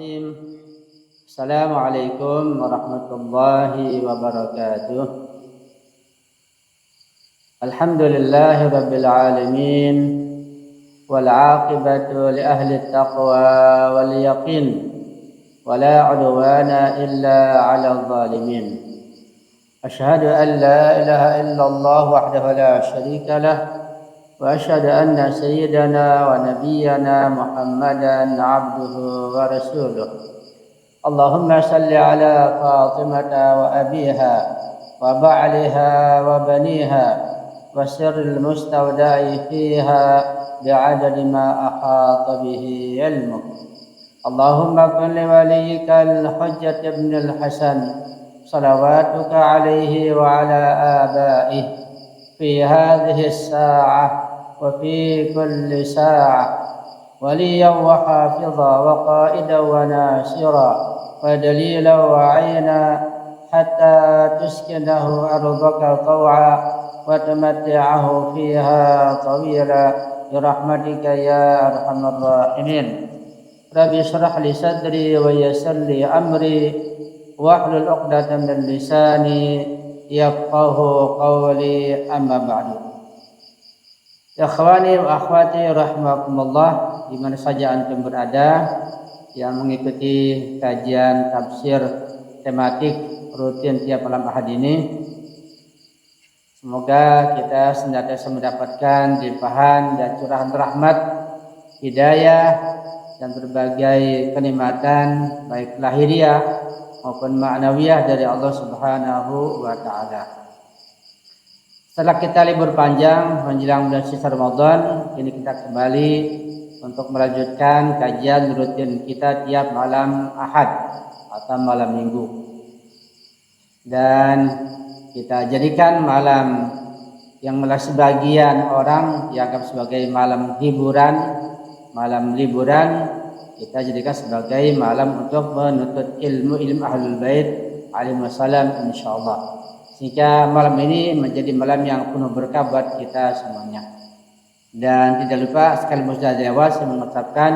Bismillahirrahmanirrahim. Assalamualaikum warahmatullahi wabarakatuh. Alhamdulillahi rabbil alamin. Wal aqibatu li ahli taqwa wal yaqin. Wa la udwana illa 'alal zalimin. Asyhadu an la ilaha illallah wahdahu la syarika lah. وأشهد أن سيدنا ونبينا محمدا عبده ورسوله اللهم صل على فاطمة وأبيها وبعلها وبنيها وسر المستودع فيها بعدد ما أحاط به علمك اللهم كن لوليك الحجة بن الحسن صلواتك عليه وعلى آبائه في هذه الساعة وفي كل ساعة وليا وحافظا وقائدا وناصرا ودليلا وعينا حتى تسكنه أرضك طوعا وتمتعه فيها طويلا برحمتك يا أرحم الراحمين رب اشرح لي صدري ويسر لي أمري واحلل عقدة من لساني yafqahu qawli amma ba'du. Ikhwani wa akhwati rahimakumullah, di mana saja antum berada yang mengikuti kajian tafsir tematik rutin tiap malam Ahad ini. Semoga kita senantiasa mendapatkan limpahan dan curahan rahmat, hidayah dan berbagai kenikmatan baik lahiriah maupun ma'nawiyah dari Allah Subhanahu wa taala. Setelah kita libur panjang menjelang bulan suci Ramadan, kini kita kembali untuk melanjutkan kajian rutin kita tiap malam Ahad atau malam Minggu. Dan kita jadikan malam yang oleh sebagian orang dianggap sebagai malam hiburan, malam liburan, kita jadikan sebagai malam untuk menuntut ilmu ahlul bait alaihi wassalam insyaallah. Sehingga malam ini menjadi malam yang penuh berkah buat kita semuanya. Dan tidak lupa sekali mustajab saya mengucapkan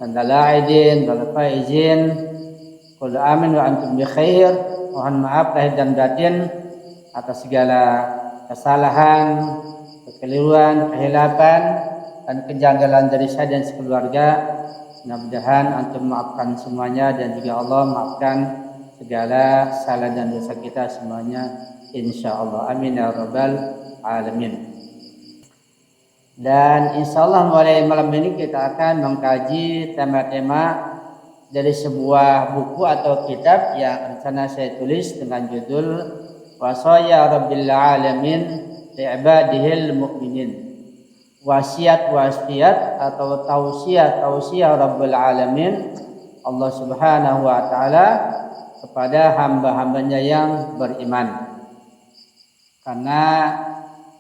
tanda aidin wal faizin qul amin wa antum bi khair. Mohon maaf lahir dan batin atas segala kesalahan, kekeliruan, kehilapan dan kejanggalan dari saya dan sekeluarga. Mudah-mudahan antum maafkan semuanya dan juga Allah maafkan segala salah dan dosa kita semuanya insyaallah. Amin ya rabbal alamin. Dan insyaallah mulai malam ini kita akan mengkaji tema-tema dari sebuah buku atau kitab yang rencana saya tulis dengan judul Wasaya Rabbil Alamin Li'ibadihil Mu'minin. Wasiat atau tausiah Rabbul Alamin Allah Subhanahu wa taala kepada hamba-hambanya yang beriman. Karena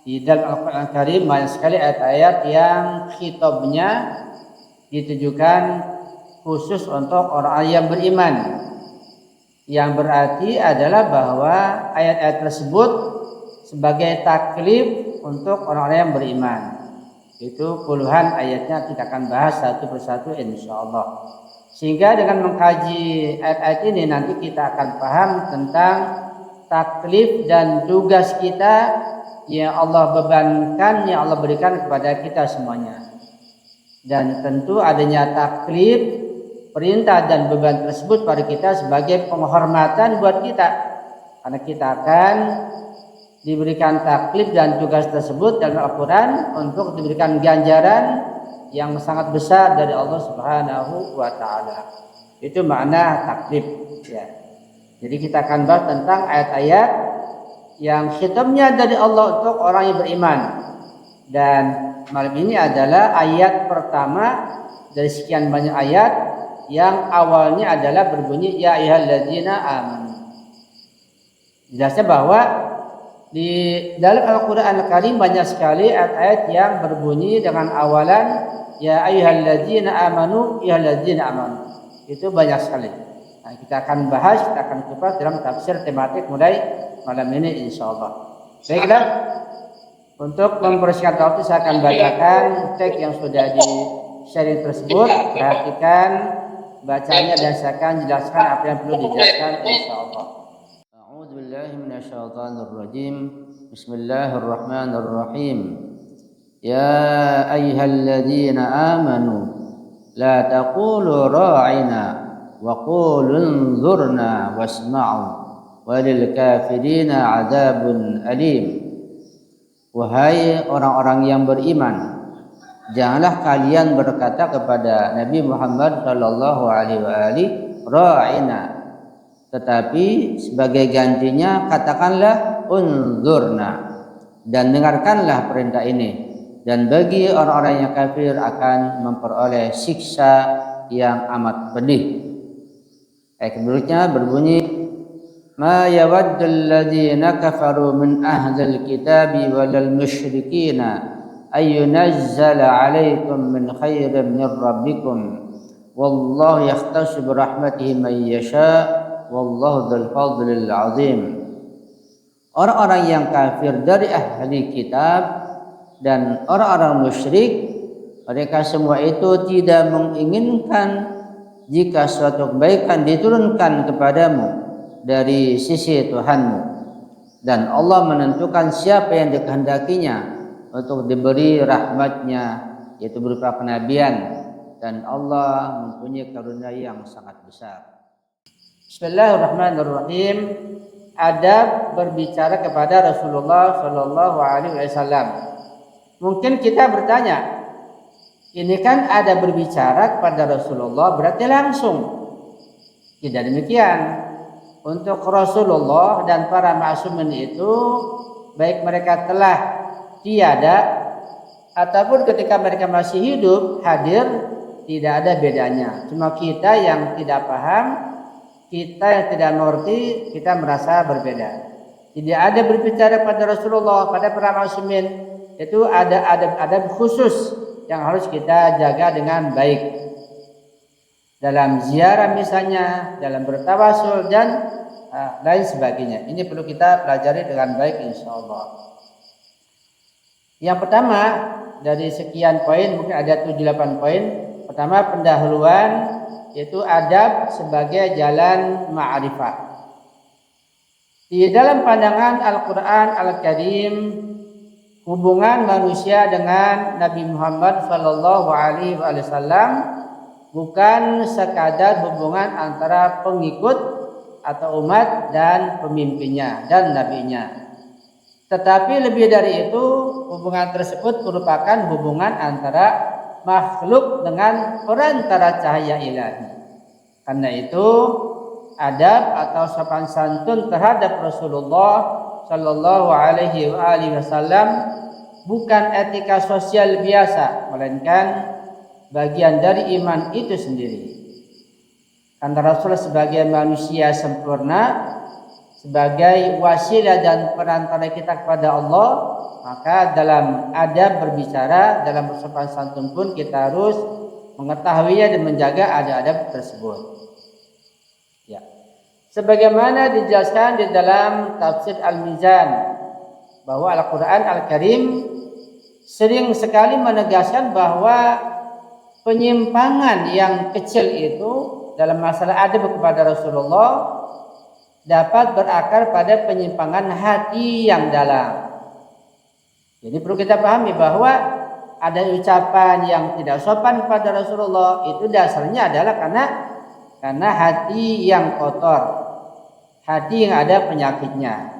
di dalam Al-Qur'an Karim banyak sekali ayat-ayat yang khitabnya ditujukan khusus untuk orang yang beriman. Yang berarti adalah bahwa ayat-ayat tersebut sebagai taklif untuk orang-orang yang beriman. Itu puluhan ayatnya kita akan bahas satu persatu insyaallah. Sehingga dengan mengkaji ayat-ayat ini nanti kita akan paham tentang taklif dan tugas kita yang Allah bebankan, yang Allah berikan kepada kita semuanya. Dan tentu adanya taklif, perintah dan beban tersebut pada kita sebagai penghormatan buat kita. Karena kita akan diberikan taklif dan tugas tersebut dalam Al-Quran untuk diberikan ganjaran yang sangat besar dari Allah Subhanahu wa taala. Itu makna taklif ya. Jadi kita akan bahas tentang ayat-ayat yang khitabnya dari Allah untuk orang yang beriman. Dan malam ini adalah ayat pertama dari sekian banyak ayat yang awalnya adalah berbunyi ya ayyuhalladzina amanu. Jelasnya bahwa di dalam Al-Quran Al-Karim banyak sekali ayat-ayat yang berbunyi dengan awalan ya ayyuhalladzina amanu ya ayyuhalladzina amanu. Itu banyak sekali. Nah, kita akan bahas, kita akan kupas dalam tafsir tematik mulai malam ini insyaallah. Baiklah, untuk mempersingkat waktu saya akan bacakan teks yang sudah di sharing tersebut. Perhatikan bacanya dan saya akan jelaskan apa yang perlu dijelaskan insyaallah. A'udzubillahi minasyaitonirrajim. Bismillahirrahmanirrahim. Ya ayyuhalladzina amanu la taqulu ra'ina wa qulu unzurna wasma'u walil kafirina 'adzabun alim. Wahai orang-orang yang beriman, janganlah kalian berkata kepada Nabi Muhammad sallallahu alaihi wasallam ra'ina, tetapi sebagai gantinya katakanlah unzurna, dan dengarkanlah perintah ini. Dan bagi orang-orang yang kafir akan memperoleh siksa yang amat pedih. Ayat berikutnya berbunyi ما يود الذين كفروا من أهل الكتاب ولا المشركين أن ينزل عليكم من خير من ربكم والله يختص برحمته من يشاء والله ذو الفضل العظيم. Orang-orang yang kafir dari ahli kitab dan orang-orang musyrik, mereka semua itu tidak menginginkan jika suatu kebaikan diturunkan kepadamu dari sisi Tuhanmu, dan Allah menentukan siapa yang dikehendakinya untuk diberi rahmatnya, yaitu berupa kenabian, dan Allah mempunyai karunia yang sangat besar. Bismillahirrahmanirrahim. Adab berbicara kepada Rasulullah Shallallahu Alaihi Wasallam. Mungkin kita bertanya, ini kan ada berbicara kepada Rasulullah berarti langsung? Tidak demikian. Untuk Rasulullah dan para ma'sumin itu, baik mereka telah tiada ataupun ketika mereka masih hidup hadir, tidak ada bedanya. Cuma kita yang tidak paham, kita yang tidak mengerti, kita merasa berbeda. Tidak ada berbicara pada Rasulullah, pada para ma'sumin, itu ada adab-adab khusus yang harus kita jaga dengan baik. Dalam ziarah misalnya, dalam bertawasul dan lain sebagainya. Ini perlu kita pelajari dengan baik insyaallah. Yang pertama dari sekian poin, mungkin ada 7-8 poin. Pertama, pendahuluan, yaitu adab sebagai jalan ma'rifah. Di dalam pandangan Al-Quran Al-Karim, hubungan manusia dengan Nabi Muhammad Sallallahu Alaihi Wasallam bukan sekadar hubungan antara pengikut atau umat dan pemimpinnya dan nabinya, tetapi lebih dari itu hubungan tersebut merupakan hubungan antara makhluk dengan perantara cahaya ilahi. Karena itu adab atau sopan santun terhadap Rasulullah Sallallahu Alaihi Wasallam bukan etika sosial biasa, melainkan bagian dari iman itu sendiri. Karena Rasul sebagai manusia sempurna, sebagai wasilah dan perantara kita kepada Allah, maka dalam adab berbicara, dalam bersopan santun pun kita harus mengetahuinya dan menjaga adab-adab tersebut. Ya. Sebagaimana dijelaskan di dalam tafsir Al-Mizan, bahwa Al-Quran Al-Karim sering sekali menegaskan bahwa penyimpangan yang kecil itu dalam masalah adab kepada Rasulullah dapat berakar pada penyimpangan hati yang dalam. Jadi perlu kita pahami bahwa ada ucapan yang tidak sopan kepada Rasulullah itu dasarnya adalah karena hati yang kotor, hati yang ada penyakitnya.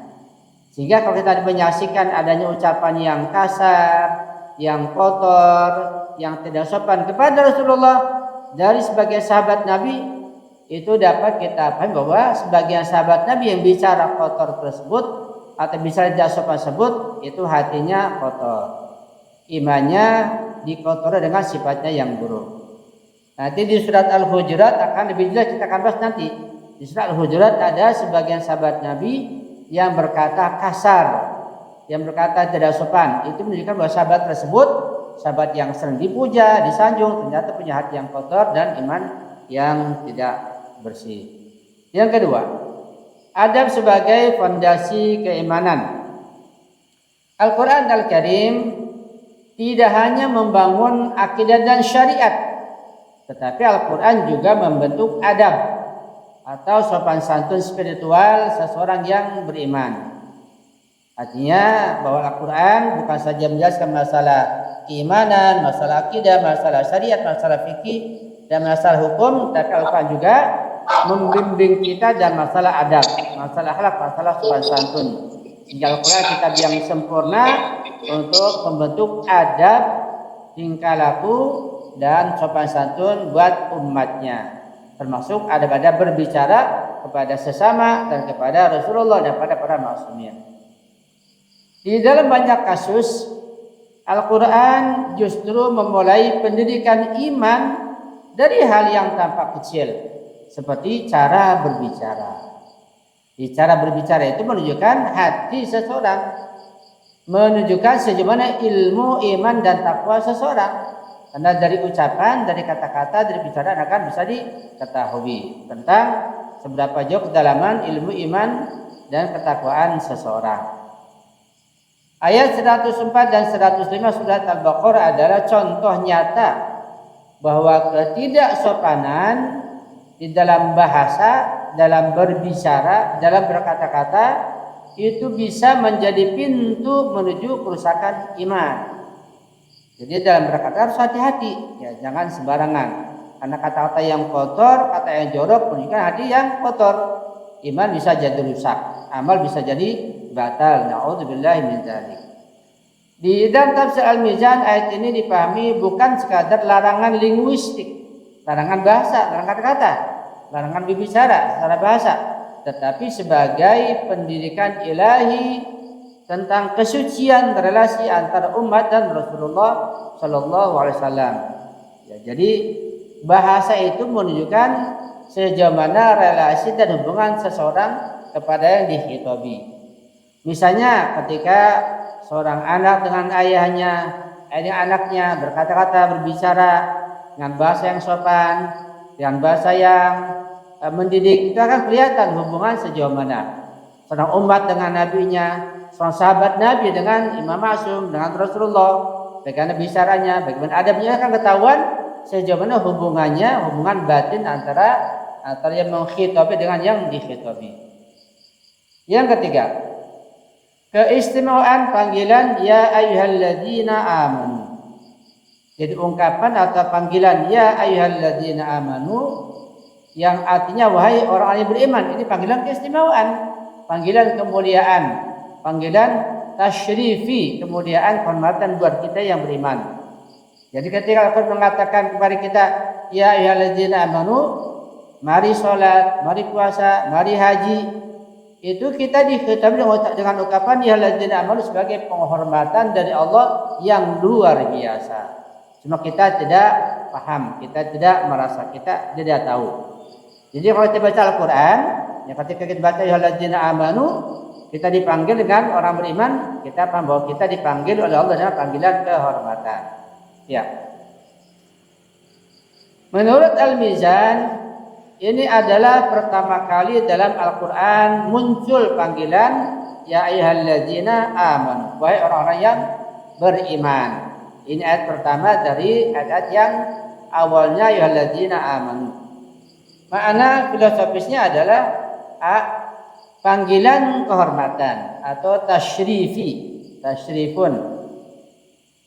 Sehingga kalau kita menyaksikan adanya ucapan yang kasar, yang kotor, yang tidak sopan kepada Rasulullah dari sebagian sahabat Nabi, itu dapat kita pahami bahwa sebagian sahabat Nabi yang bicara kotor tersebut atau bicara tidak sopan tersebut itu hatinya kotor, imannya dikotori dengan sifatnya yang buruk. Nanti di surat Al-Hujurat akan lebih jelas kita akan bahas nanti. Di surat Al-Hujurat ada sebagian sahabat Nabi yang berkata kasar, yang berkata tidak sopan. Itu menunjukkan bahwa sahabat tersebut sahabat yang sering dipuja, disanjung, ternyata punya hati yang kotor dan iman yang tidak bersih. Yang kedua, adab sebagai fondasi keimanan. Al-Quran Al-Karim tidak hanya membangun akidah dan syariat, Tetapi Al-Quran juga membentuk adab atau sopan santun spiritual seseorang yang beriman. Artinya bahwa Al-Quran bukan saja menjelaskan masalah keimanan, masalah akidah, masalah syariat, masalah fikih, dan masalah hukum, tapi Al-Quran juga membimbing kita dalam masalah adab, masalah akhlak, masalah sopan santun. Sehingga Al-Quran kitab yang sempurna untuk membentuk adab, tingkah laku, dan sopan santun buat umatnya. Termasuk adab-adab berbicara kepada sesama dan kepada Rasulullah dan kepada para maksumnya. Di dalam banyak kasus Al-Quran justru memulai pendidikan iman dari hal yang tampak kecil, seperti cara berbicara. Di cara berbicara itu menunjukkan hati seseorang, menunjukkan sejumlah ilmu, iman, dan takwa seseorang. Karena dari ucapan, dari kata-kata, dari bicara akan bisa diketahui tentang seberapa jauh kedalaman ilmu iman dan ketakwaan seseorang. Ayat 104 dan 105 surat Al-Baqarah adalah contoh nyata bahwa ketidaksopanan di dalam bahasa, dalam berbicara, dalam berkata-kata itu bisa menjadi pintu menuju kerusakan iman. Jadi dalam berkata harus hati-hati, ya, jangan sembarangan. Karena kata-kata yang kotor, kata yang jorok menunjukkan hati yang kotor. Iman bisa jadi rusak, amal bisa jadi batal. Na'udzubillahi min dzalik. Di dalam tafsir Al-Mizan ayat ini dipahami bukan sekadar larangan linguistik, larangan bahasa, larangan kata-kata, larangan berbicara secara bahasa, tetapi sebagai pendidikan ilahi tentang kesucian relasi antara umat dan Rasulullah Sallallahu Alaihi Wasallam. Ya, jadi bahasa itu menunjukkan sejauh mana relasi dan hubungan seseorang kepada yang dikhitabi. Misalnya ketika seorang anak dengan ayahnya, anaknya berkata-kata, berbicara dengan bahasa yang sopan, dengan bahasa yang mendidik, itu akan kelihatan hubungan sejauh mana. Seorang umat dengan nabinya, seorang sahabat Nabi dengan Imam Ma'sum, dengan Rasulullah, bagaimana bicaranya, bagaimana adabnya, akan ketahuan sejauh mana hubungannya, hubungan batin antara yang mengkhitabi dengan yang dikhitabi. Yang ketiga, keistimewaan panggilan ya ayyuhalladzina amanu. Jadi ungkapan atau panggilan ya ayyuhalladzina amanu yang artinya wahai orang yang beriman, ini panggilan keistimewaan, panggilan kemuliaan, panggilan tasyrifi, kemuliaan, kehormatan buat kita yang beriman. Jadi ketika Allah mengatakan kepada kita ya ayyuhalladzina amanu, mari sholat, mari puasa, mari haji, itu kita dikhitabi dengan ucapan ya ayyuhalladzina amanu sebagai penghormatan dari Allah yang luar biasa. Cuma kita tidak paham, kita tidak merasa, kita tidak tahu. Jadi kalau kita baca Al-Quran, ya ketika kita baca ya ayyuhalladzina amanu, kita dipanggil dengan orang beriman, kita paham bahwa kita dipanggil oleh Allah dengan panggilan kehormatan. Ya. Menurut Al-Mizan, ini adalah pertama kali dalam Al-Quran muncul panggilan ya ayyuhalladzina amanu, wahai orang-orang yang beriman. Ini ayat pertama dari ayat yang awalnya ya ayyuhalladzina amanu. Makna filosofisnya adalah panggilan kehormatan atau tasyrifun.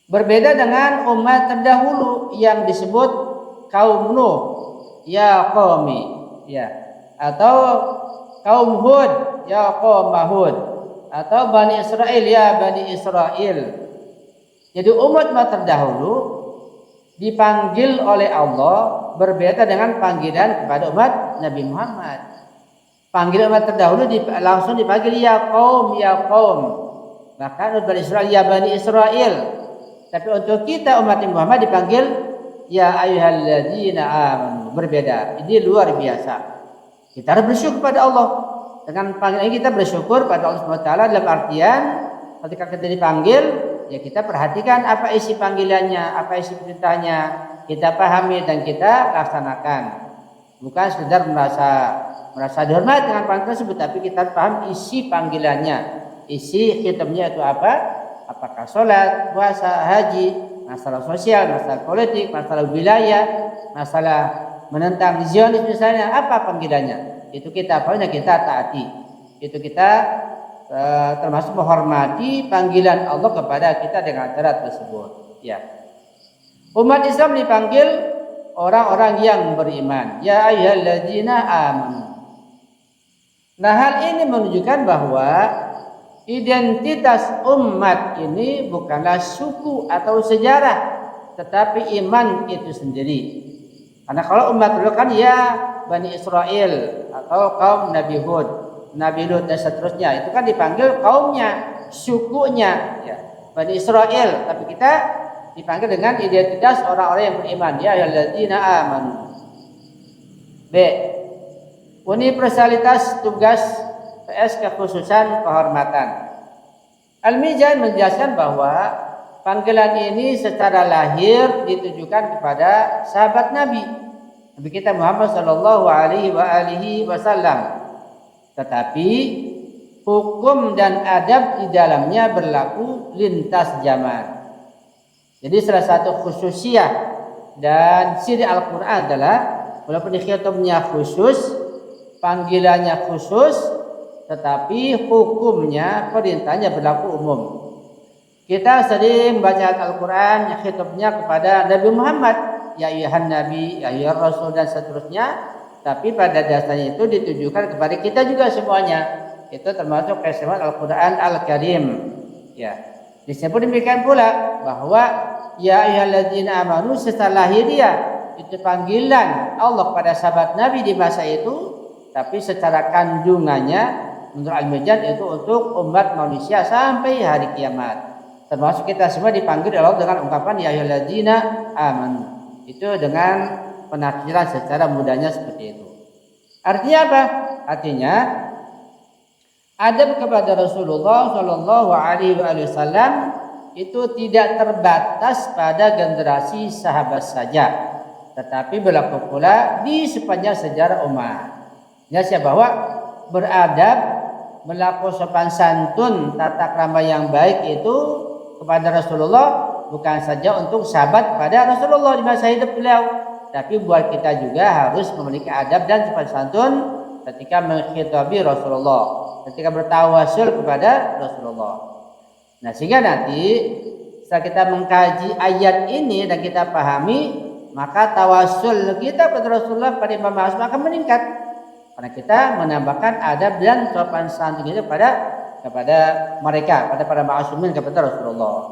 Berbeda dengan umat terdahulu yang disebut kaum Nuh, ya qaumi, ya, atau kaum Hud, ya qaum Hud, atau Bani Israel, ya Bani Israel. Jadi umat terdahulu dipanggil oleh Allah berbeda dengan panggilan kepada umat Nabi Muhammad. Panggilan umat terdahulu langsung dipanggil ya qaum, ya qaum. Bahkan Bani Israel, ya Bani Israel. Tapi untuk kita umat Muhammad dipanggil ya ayyuhalladzina amanu, berbeda. Ini luar biasa. Kita harus bersyukur pada Allah. Dengan panggilan ini kita bersyukur pada Allah SWT dalam artian ketika kita dipanggil, ya kita perhatikan apa isi panggilannya, apa isi perintahnya, kita pahami dan kita laksanakan. Bukan sekedar merasa dihormat dengan panggilan tersebut, tapi kita paham isi panggilannya, isi khitabnya itu apa? Apakah sholat, puasa, haji, masalah sosial, masalah politik, masalah wilayah, masalah menentang Zionis misalnya, apa panggilannya? Itu kita taati. Itu kita termasuk menghormati panggilan Allah kepada kita dengan cara tersebut. Ya. Umat Islam dipanggil orang-orang yang beriman. Ya ayyuhalladzina amanu. Nah, hal ini menunjukkan bahwa identitas umat ini bukanlah suku atau sejarah, tetapi iman itu sendiri. Karena kalau umat dulu kan ya Bani Israel atau kaum Nabi Hud, Nabi Lut dan seterusnya, itu kan dipanggil kaumnya, sukunya, ya, Bani Israel. Tapi kita dipanggil dengan identitas orang-orang yang beriman. Ya ayyuhalladzina amanu. B. Universalitas tugas PS kekhususan kehormatan. Al-Mizan menjelaskan bahwa panggilan ini secara lahir ditujukan kepada sahabat Nabi kita Muhammad sallallahu alaihi wasallam. Tetapi hukum dan adab di dalamnya berlaku lintas zaman. Jadi salah satu khususiyah dan ciri Al-Qur'an adalah walaupun khitabnya khusus, panggilannya khusus, tetapi hukumnya, perintahnya berlaku umum. Kita sering baca Al-Quran yang khitabnya kepada Nabi Muhammad, ya ayyuhan nabi, ya ayyuhar rasul dan seterusnya. Tapi pada dasarnya itu ditujukan kepada kita juga semuanya. Itu termasuk kesemuan Al-Quran Al-Karim. Ya. Disebut demikian pula bahwa ya ayyuhalladzina amanu secara lahiriah itu panggilan Allah pada sahabat Nabi di masa itu. Tapi secara kandungannya menurut Al-Mizan itu untuk umat manusia sampai hari kiamat. Termasuk kita semua dipanggil Allah dengan ungkapan ya ayyuhalladzina amanu. Itu dengan penafsiran secara mudahnya seperti itu. Artinya apa? Artinya adab kepada Rasulullah Shallallahu Alaihi Wasallam itu tidak terbatas pada generasi sahabat saja, tetapi berlaku pula di sepanjang sejarah umat. Jelasnya bahwa beradab, berlaku sopan santun, tata krama yang baik itu kepada Rasulullah bukan saja untuk sahabat pada Rasulullah di masa hidup beliau, tapi buat kita juga harus memiliki adab dan sopan santun ketika menghitabi Rasulullah, ketika bertawasul kepada Rasulullah. Nah, sehingga nanti setelah kita mengkaji ayat ini dan kita pahami, maka tawasul kita kepada Rasulullah pada Imam Ma'asum akan meningkat. Karena kita menambahkan adab dan sopan santun itu kepada mereka, pada para ma'asumin kepada Rasulullah.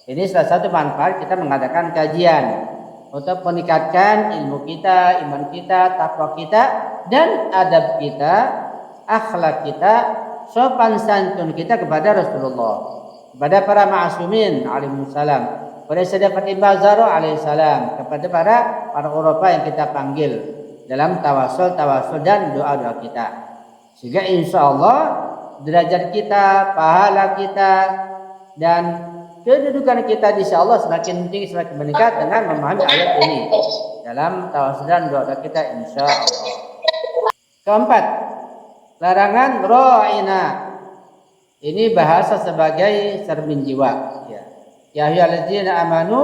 Ini salah satu manfaat kita mengadakan kajian untuk meningkatkan ilmu kita, iman kita, takwa kita, dan adab kita, akhlak kita, sopan santun kita kepada Rasulullah, kepada para ma'asumin alaihissalam, kepada Sayyidah Fatimah Zahra alaihissalam, kepada para Eropa yang kita panggil dalam tawasul dan doa-doa kita. Sehingga insya Allah derajat kita, pahala kita, dan kedudukan kita insya Allah semakin tinggi, semakin meningkat dengan memahami ayat ini dalam tawasul dan doa kita insya Allah. Keempat, larangan ra'ina. Ini bahasa sebagai cermin jiwa. Ya ayyuhalladzina amanu,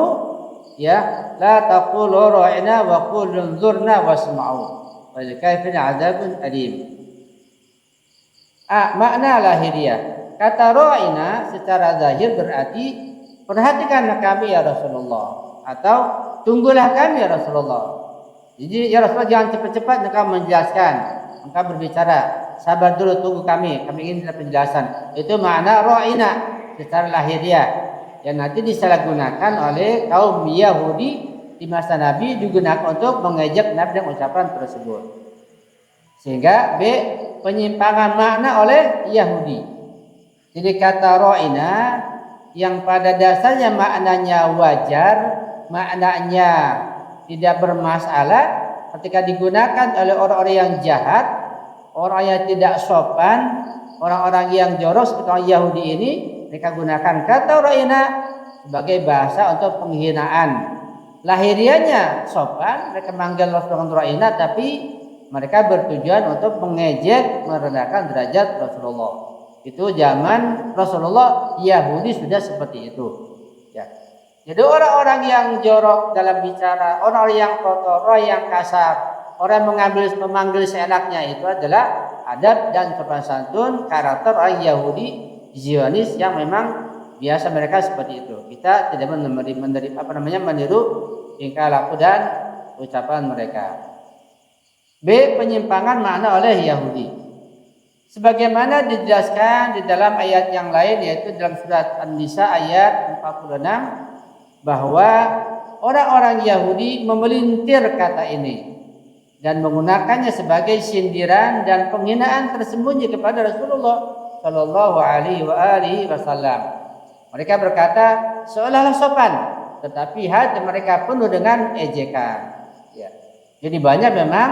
ya la taqulu ra'ina wa qul unzurna wasma'u wal kafirin 'adzabun alim. Makna lahiriah kata ra'ina secara zahir berarti perhatikanlah kami ya Rasulullah, atau tunggulah kami ya Rasulullah. Jadi ya Rasulullah jangan cepat-cepat engkau menjelaskan, engkau berbicara, sabar dulu, tunggu kami ingin penjelasan. Itu makna ra'ina secara lahiriah yang nanti disalahgunakan oleh kaum Yahudi di masa Nabi, digunakan untuk mengejek Nabi dan ucapan tersebut. Sehingga B, penyimpangan makna oleh Yahudi. Jadi kata ra'ina yang pada dasarnya maknanya wajar, maknanya tidak bermasalah, ketika digunakan oleh orang-orang yang jahat, orang yang tidak sopan, orang-orang yang jorok seperti orang Yahudi ini, mereka gunakan kata ra'ina sebagai bahasa untuk penghinaan. Lahirianya sopan, mereka manggil Rasulullah ra'ina, tapi mereka bertujuan untuk mengejek, merendahkan derajat Rasulullah. Itu zaman Rasulullah Yahudi sudah seperti itu. Ya. Jadi orang-orang yang jorok dalam bicara, orang yang kotor, orang yang kasar, orang memanggil seenaknya, itu adalah adab dan sopan santun karakter orang Yahudi Zionis yang memang biasa mereka seperti itu. Kita tidak meniru tingkah laku dan ucapan mereka. B. Penyimpangan makna oleh Yahudi. Sebagaimana dijelaskan di dalam ayat yang lain, yaitu dalam surat An-Nisa ayat 46, bahwa orang-orang Yahudi memelintir kata ini dan menggunakannya sebagai sindiran dan penghinaan tersembunyi kepada Rasulullah Shallallahu Alaihi Wasallam. Mereka berkata seolah-olah sopan, tetapi hati mereka penuh dengan ejekan. Ya. Jadi banyak memang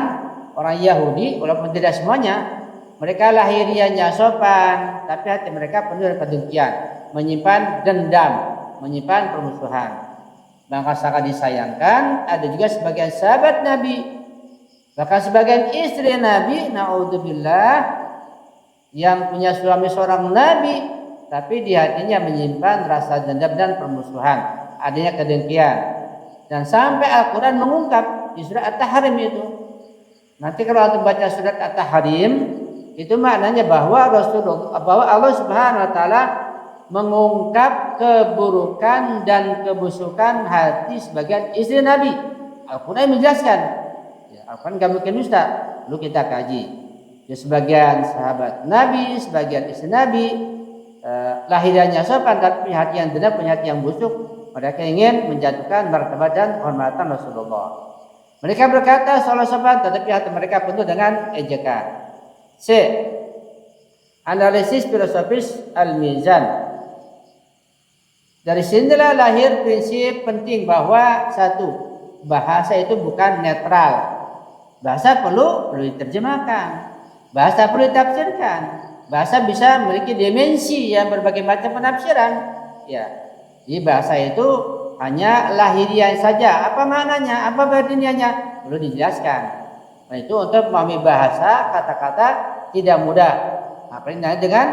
orang Yahudi, walaupun tidak semuanya, mereka lahiriahnya sopan, tapi hati mereka penuh dengan kedengkian, menyimpan dendam, menyimpan permusuhan. Maka sangat disayangkan ada juga sebagian sahabat Nabi, bahkan sebagian istri Nabi, naudzubillah, yang punya suami seorang Nabi, tapi di hatinya menyimpan rasa dendam dan permusuhan, adanya kedengkian. Dan sampai Al-Quran mengungkap di surat At-Tahrim itu. Nanti kalau kita baca surat At-Tahrim, itu maknanya bahwa Allah Subhanahu Wa Taala mengungkap keburukan dan kebusukan hati sebagian istri Nabi. Al-Quran menjelaskan. Ya, Al-Quran gak mungkin dusta. Lalu kita kaji. Ya, sebagian sahabat Nabi, sebagian istri Nabi, lahiriahnya sopan, tapi punya hati yang dendam, punya hati yang busuk. Mereka ingin menjatuhkan martabat dan hormatan Rasulullah. Mereka berkata seolah sopan, tetapi hati mereka penuh dengan ejekan. C. Analisis filosofis al-mizan. Dari sinilah lahir prinsip penting bahwa satu, bahasa itu bukan netral. Bahasa perlu diterjemahkan. Bahasa perlu ditafsirkan. Bahasa bisa memiliki dimensi yang berbagai macam penafsiran. Ya, jadi bahasa itu hanya lahiriah saja. Apa maknanya? Apa batiniahnya? Perlu dijelaskan. Nah, itu untuk memahami bahasa kata-kata tidak mudah. Apalagi dengan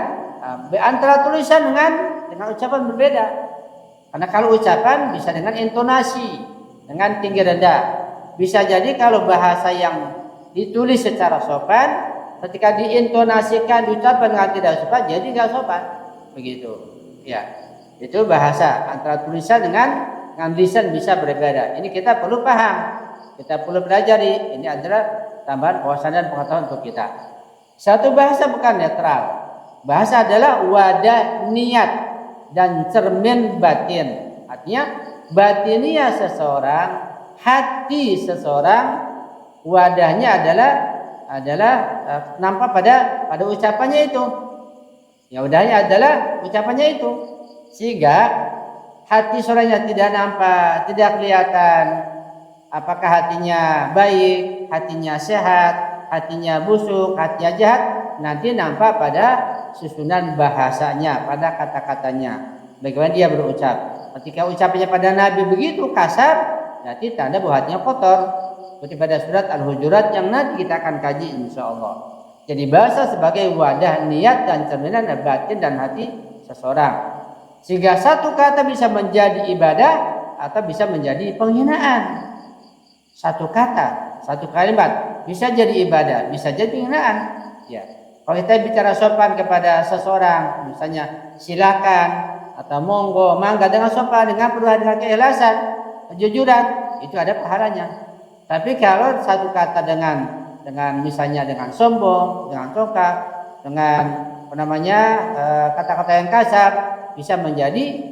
antara tulisan dengan ucapan berbeda. Karena kalau ucapan bisa dengan intonasi, dengan tinggi rendah. Bisa jadi kalau bahasa yang ditulis secara sopan, ketika diintonasikan diucapkan dengan tidak sopan, jadi nggak sopan. Begitu. Ya, itu bahasa antara tulisan dengan lisan bisa berbeda. Ini kita perlu paham, kita perlu pelajari. Ini adalah tambahan wawasan dan pengetahuan untuk kita. Satu, bahasa bukan netral. Bahasa adalah wadah niat dan cermin batin. Artinya batiniah seseorang, hati seseorang, wadahnya adalah nampak pada ucapannya itu. Ya, wadahnya adalah ucapannya itu. Sehingga hati seorangnya tidak nampak, tidak kelihatan apakah hatinya baik, hatinya sehat, hatinya busuk, hatinya jahat, nanti nampak pada susunan bahasanya, pada kata-katanya, bagaimana dia berucap. Ketika ucapannya pada Nabi begitu kasar, nanti tanda bahwa hatinya kotor. Seperti pada surat Al-Hujurat yang nanti kita akan kaji insyaallah. Jadi bahasa sebagai wadah niat dan cerminan batin dan hati seseorang. Sehingga satu kata bisa menjadi ibadah atau bisa menjadi penghinaan. Satu kata, satu kalimat bisa jadi ibadah, bisa jadi penghinaan. Ya. Kalau kita bicara sopan kepada seseorang, misalnya silakan atau monggo, mangga, dengan sopan, dengan penuh dengan keikhlasan, kejujuran, itu ada pahalanya. Tapi kalau satu kata dengan misalnya dengan sombong, dengan congkak, dengan kata-kata yang kasar, bisa menjadi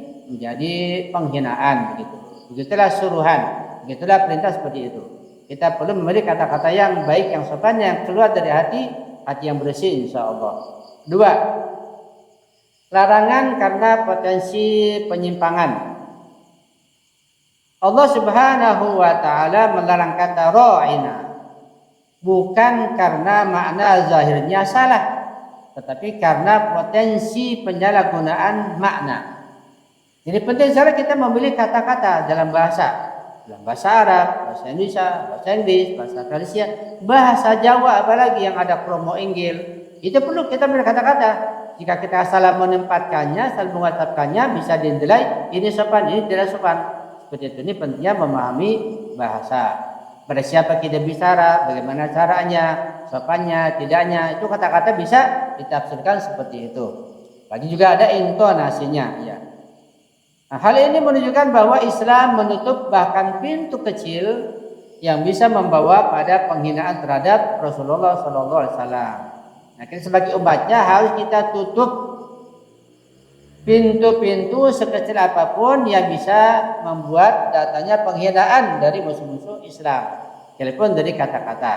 penghinaan begitu. Begitulah suruhan, begitulah perintah seperti itu. Kita perlu memilih kata-kata yang baik, yang sopan, yang keluar dari hati yang bersih insyaallah. 2. Larangan karena potensi penyimpangan. Allah Subhanahu wa taala melarang kata ra'ina bukan karena makna zahirnya salah, tetapi karena potensi penyalahgunaan makna. Jadi penting sekali kita memilih kata-kata dalam bahasa Arab, bahasa Indonesia, bahasa Inggris, bahasa Persia, bahasa Jawa, apalagi yang ada kromo inggil, itu perlu kita memilih kata-kata. Jika kita salah menempatkannya, salah mengucapkannya, bisa dinilai ini sopan, ini tidak sopan. Seperti itu, ini pentingnya memahami bahasa. Pada siapa kita bicara, bagaimana caranya, sopannya, tidaknya, itu kata-kata bisa ditafsirkan seperti itu. Lagi juga ada intonasinya, ya. Nah, hal ini menunjukkan bahwa Islam menutup bahkan pintu kecil yang bisa membawa pada penghinaan terhadap Rasulullah SAW. Nah, kita sebagai umatnya harus kita tutup pintu-pintu sekecil apapun yang bisa membuat datanya penghinaan dari musuh-musuh Islam, walaupun dari kata-kata.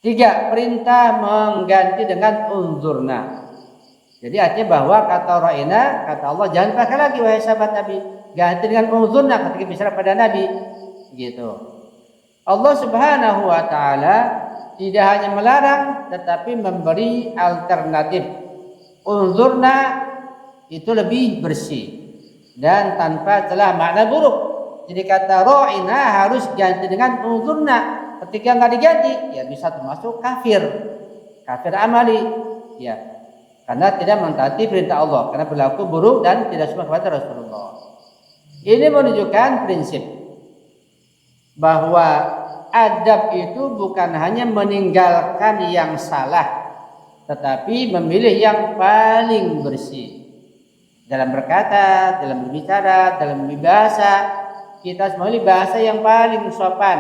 3. Perintah mengganti dengan unzurna. Jadi artinya bahwa kata ra'ina, kata Allah, jangan pakai lagi wahai sahabat Nabi, ganti dengan unzurna ketika bicara pada Nabi, gitu. Allah Subhanahu wa taala tidak hanya melarang tetapi memberi alternatif. Unzurna itu lebih bersih dan tanpa celah makna buruk. Jadi kata ra'ina harus ganti dengan unzurna. Ketika enggak diganti, ya bisa termasuk kafir amali, ya. Karena tidak mentaati perintah Allah, karena berlaku buruk dan tidak suka kepada Rasulullah. Ini menunjukkan prinsip bahwa adab itu bukan hanya meninggalkan yang salah, tetapi memilih yang paling bersih dalam berkata, dalam berbicara, dalam berbahasa. Kita memilih bahasa yang paling sopan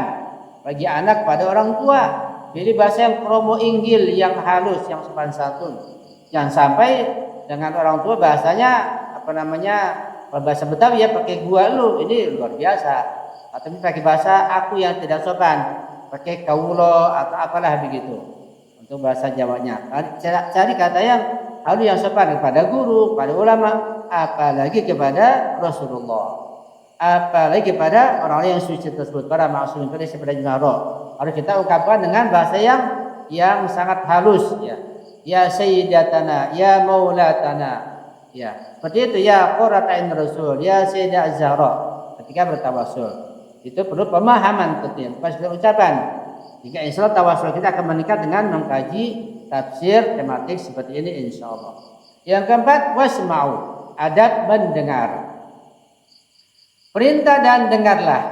bagi anak pada orang tua. Pilih bahasa yang promo inggil, yang halus, yang sopan santun. Jangan sampai dengan orang tua bahasanya bahasa Betawi ya, pakai gua lu, ini luar biasa. Atau pakai bahasa aku yang tidak sopan, pakai kaulo atau apalah begitu. Untuk bahasa Jawanya, cari kata yang halus, yang sopan kepada guru, pada ulama, apalagi kepada Rasulullah, apalagi kepada orang yang suci tersebut, para maksum pada jumlah. Harus kita ungkapkan dengan bahasa yang sangat halus, ya. Ya sayyidatana, ya maulatana, ya. Seperti itu, ya qurrata Rasul, ya sayyidah Zahra. Ketika bertawasul itu perlu pemahaman penting, pas ucapan. Jika insya Allah tawasul kita akan meningkat dengan mengkaji tafsir tematik seperti ini insya Allah. Yang keempat, wasma'u, adab mendengar. Perintah dan dengarlah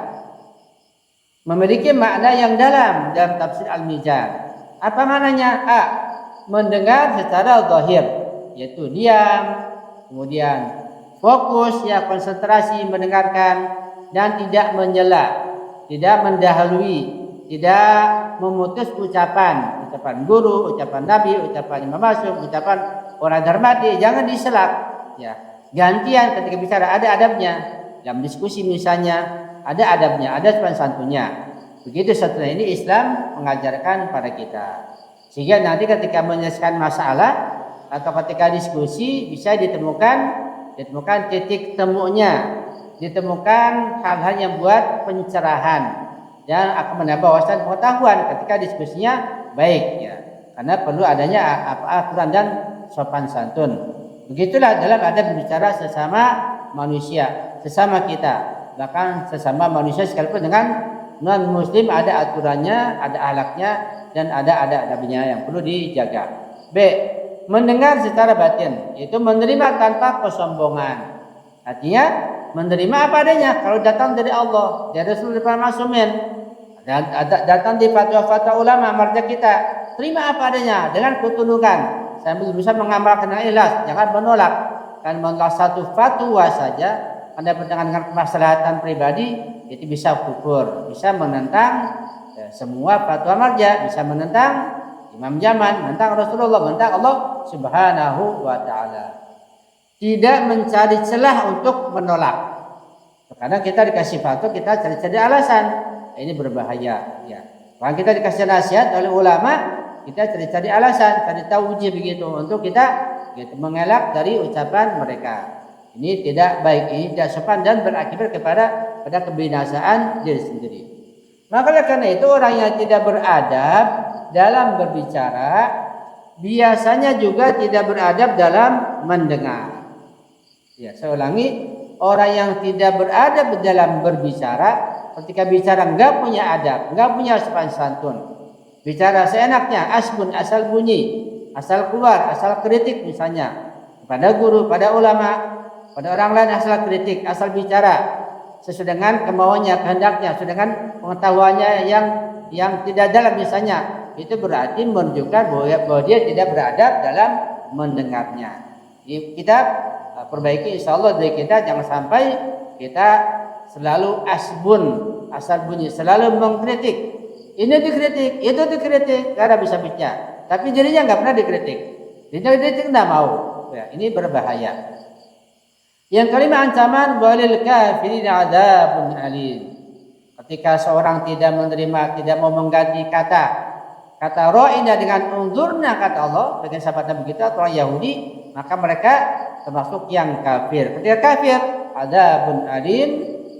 memiliki makna yang dalam tafsir Al-Mizan. Apa maknanya? A. Mendengar secara zahir, yaitu diam, kemudian fokus, ya, konsentrasi mendengarkan, dan tidak menyela, tidak mendahului, tidak memutus ucapan guru, ucapan Nabi, ucapan Imam Ma'sum, ucapan orang terhormati, jangan diselak, ya. Gantian ketika bicara, ada adabnya. Dalam diskusi misalnya, ada adabnya, ada sopan santunnya. Begitu setelah ini Islam mengajarkan pada kita. Sehingga nanti ketika menyelesaikan masalah atau ketika diskusi bisa ditemukan titik temunya, ditemukan hal-hal yang buat pencerahan dan akan menambah wawasan pengetahuan ketika diskusinya baik, ya. Karena perlu adanya aturan dan sopan santun. Begitulah dalam adab berbicara sesama manusia, sesama kita, bahkan sesama manusia sekalipun dengan non muslim ada aturannya, ada akhlaknya, dan ada adabnya yang perlu dijaga. B. Mendengar secara batin, yaitu menerima tanpa kesombongan. Artinya menerima apa adanya. Kalau datang dari Allah, dari Rasul, dari para masumin, datang di fatwa-fatwa ulama marja kita, terima apa adanya dengan ketundukan. Saya berusaha mengamalkan dengan ikhlas, jangan menolak. Kan menolak satu fatwa saja, Anda berdengar dengan kemaslahatan pribadi, itu bisa kufur, bisa menentang semua fatwa marja, bisa menentang Imam zaman, menentang Rasulullah, menentang Allah Subhanahu wa taala. Tidak mencari celah untuk menolak. Kadang kita dikasih fatwa, kita cari-cari alasan. Ini berbahaya, ya. Kalau kita dikasih nasihat oleh ulama, kita cari-cari alasan, cari tahu uji begitu untuk kita mengelak dari ucapan mereka. Ini tidak baik, ini tidak sopan dan berakibat pada kebinasaan diri sendiri. Maka karena itu orang yang tidak beradab dalam berbicara biasanya juga tidak beradab dalam mendengar. Ya, saya ulangi, orang yang tidak beradab dalam berbicara, ketika bicara enggak punya adab, enggak punya sopan santun, bicara seenaknya, asbun, asal bunyi, asal keluar, asal kritik misalnya pada guru, pada ulama, pada orang lain, asal kritik, asal bicara, sesuai dengan kemauannya, kehendaknya, sesuai dengan pengetahuannya yang tidak dalam misalnya, itu berarti menunjukkan bahwa dia tidak beradab dalam mendengarnya. Kita perbaiki insyaallah dari kita, jangan sampai kita selalu asal bunyi, selalu mengkritik. Ini dikritik, itu dikritik, karena bisa baca. Tapi dirinya nggak pernah dikritik. Dirinya dikritik nggak mau. Ya, ini berbahaya. Yang kelima, ancaman walil kafirin adzabun alim. Ketika seorang tidak menerima, tidak mau mengganti kata ra'ina dengan unzurna kata Allah dengan sahabat Nabi kita orang Yahudi, maka mereka termasuk yang kafir. Ketika kafir, adzabun alim,